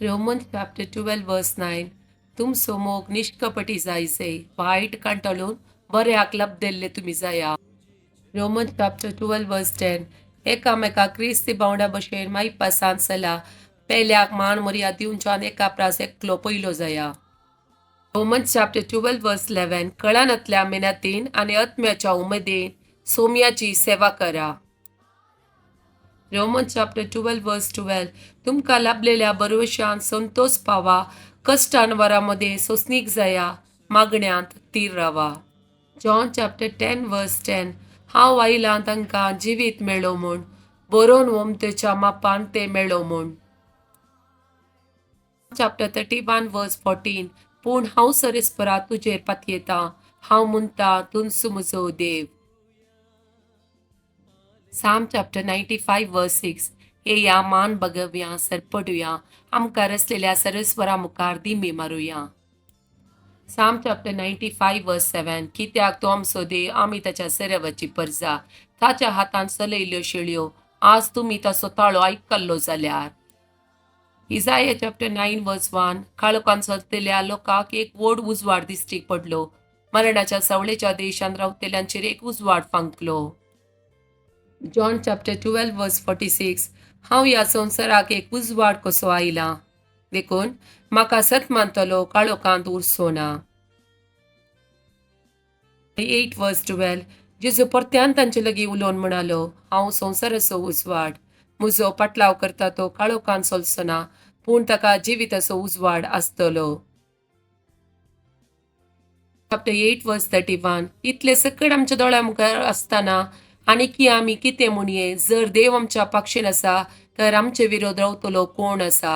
Romans chapter 12 verse 9. तुमचो मोग निष्कपटी जायचे, वाईट कांटळून बऱ्याक लबदेल्ले तुम्ही जाया. Romans chapter 12 verse 10. एकामेका क्रिस्ती बावड्या भशेन माईपा सांसला, पेल्याक मान मर्याद दिवच्यान एका प्रास एकलो पयलो जाया. Romans chapter 12 verse 11. कळानातल्या मेहनतीन आणि आत्म्याच्या उमेदीन सोम्याची सेवा करा. Romans chapter 12 verse 12. तुमका लाभलेल्या भरवशान संतोष पावा, कष्टान वरामध्ये सोसनीक जाया, मागण्यांत तीर रावा. John chapter 10 verse 10. हांव आयलां तांकां जिवीत मेळो म्हूण, बरोवन वमतेच्या मापान ते मेळो म्हूण. Chapter 31 verse 14. पूण हांव सरीसपरा तुजेर पातयेतां, हांव म्हणटा तुनसो म्हजो देव. Psalm chapter 95 verse 6. येया मान बगवया सरपडुया, आमकां रचलेल्या सरस्वरा मुखार दिमी मारुया. Psalm chapter 95 verse 7. कित्याक तो आमचो देव, आमी ताच्या सेरवाची परजा, ताच्या हातान चलयल्ल्यो शेळयो, आज तुमी ताचो ताळो आयकल्लो जाल्यार. Isaiah chapter 9 verse 1. काळोखान चलतल्या लोकांक एक व्हड उजवाड दिश्टीक पडलो, मरणाच्या सवळेच्या देशान रावतल्यांचेर एक उजवाड फांकलो. John chapter 12 verse 46. हांव ह्या संवसाराक एक उजवाड कसो आयलां, देखून म्हाका सत मानतलो काळोखांत उरसो ना. 8 verse 12. जेजू परत्यान तांचे लागीं उलोवन म्हणालो, हांव संवसाराचो उजवाड, म्हजो पाटलाव करता तो काळोखांत चलचो ना, पूण ताका जिविताचो उजवाड आसतलो. Chapter 8 verse 31. इतले सकट आमच्या दोळ्या मुखार आसतना आनी की आमी कितें म्हणये, जर देव आमच्या पक्षेन आसा तर आमचे विरोध रावतलो कोण आसा.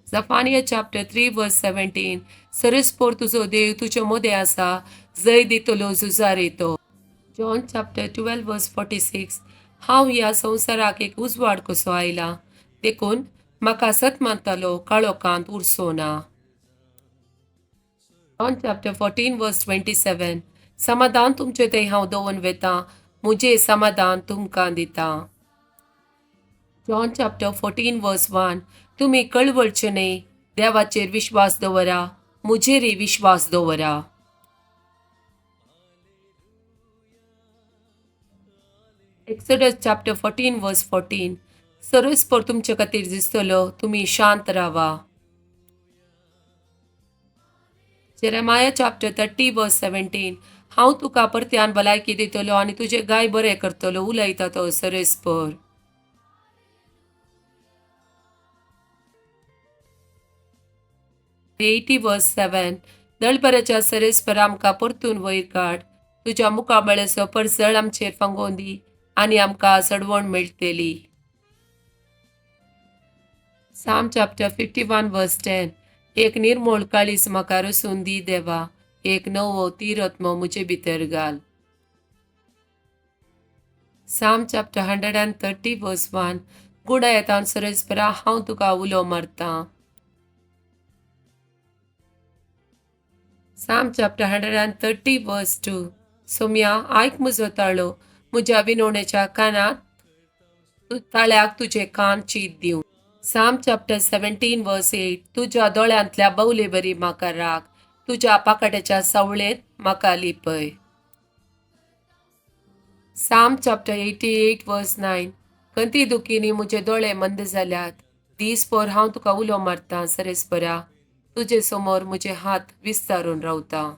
Zephaniah chapter 3 verse 17. सरस्पोर तुजो देव तुजे मोदें आसा, जय दितलो झुजार येतो. John chapter 12 verse 46. हांव ह्या संवसाराक एक उजवाड कसो आयलां, देखून म्हाका सत मानतलो काळोखांत उरसो ना. John chapter 14 verse 27. समाधान तुमचे थंय हांव दवरून वेतां, मुझे समाधान तुमकां दितां. John chapter 14 verse 1. तुम्ही कळवळचे न्हय, देवाचेर विश्वास दवरा, मुझेरय विश्वास दवरा. Exodus chapter 14 verse 14. सरस्पोर तुमचे खातीर दिसतलो, तुमी शांत रावा. Jeremiah chapter 30 verse 17. हांव तुका परत्यान भलायकी दितलो आनी तुजे गाय बरें करतलो, उलयता तो सरस्पोर. 80 verse 7. दळबऱ्याच्या सरस्पर आमकां परतून वयर काड, तुज्या मुखाबळ्याचो परसळ आमचेर फांगोवन दी, आनी आमकां सडवण मेळटली. Psalm chapter 51 verse 10. एक निर्मोळ काळीस म्हाका रसून दी देवा, एक नवो तीरत्म मुजे भितर घाल. Psalm chapter 130 verse 1. गुणायतान सरस्परा हांव तुका उलो मारतां. Psalm chapter 130 verse 2. सोम्या आयक म्हजो ताळो, म्हज्या विनवणेच्या कानात ताळ्याक तुजे कान चीत दिवं. Psalm chapter 17 verse 8. तुज्या दोळ्यांतल्या बवले बरी म्हाका राख, तुज्या पाकट्याच्या सावळेंत म्हाका लिपय. Psalm chapter 88 verse 9. कंती दुखीनी मुझे दोळे मंद जाल्यात, दिसभर हांव तुका उलो मारतां सरस्परा, तुजे समोर मुझे हात विस्तारून रावतां.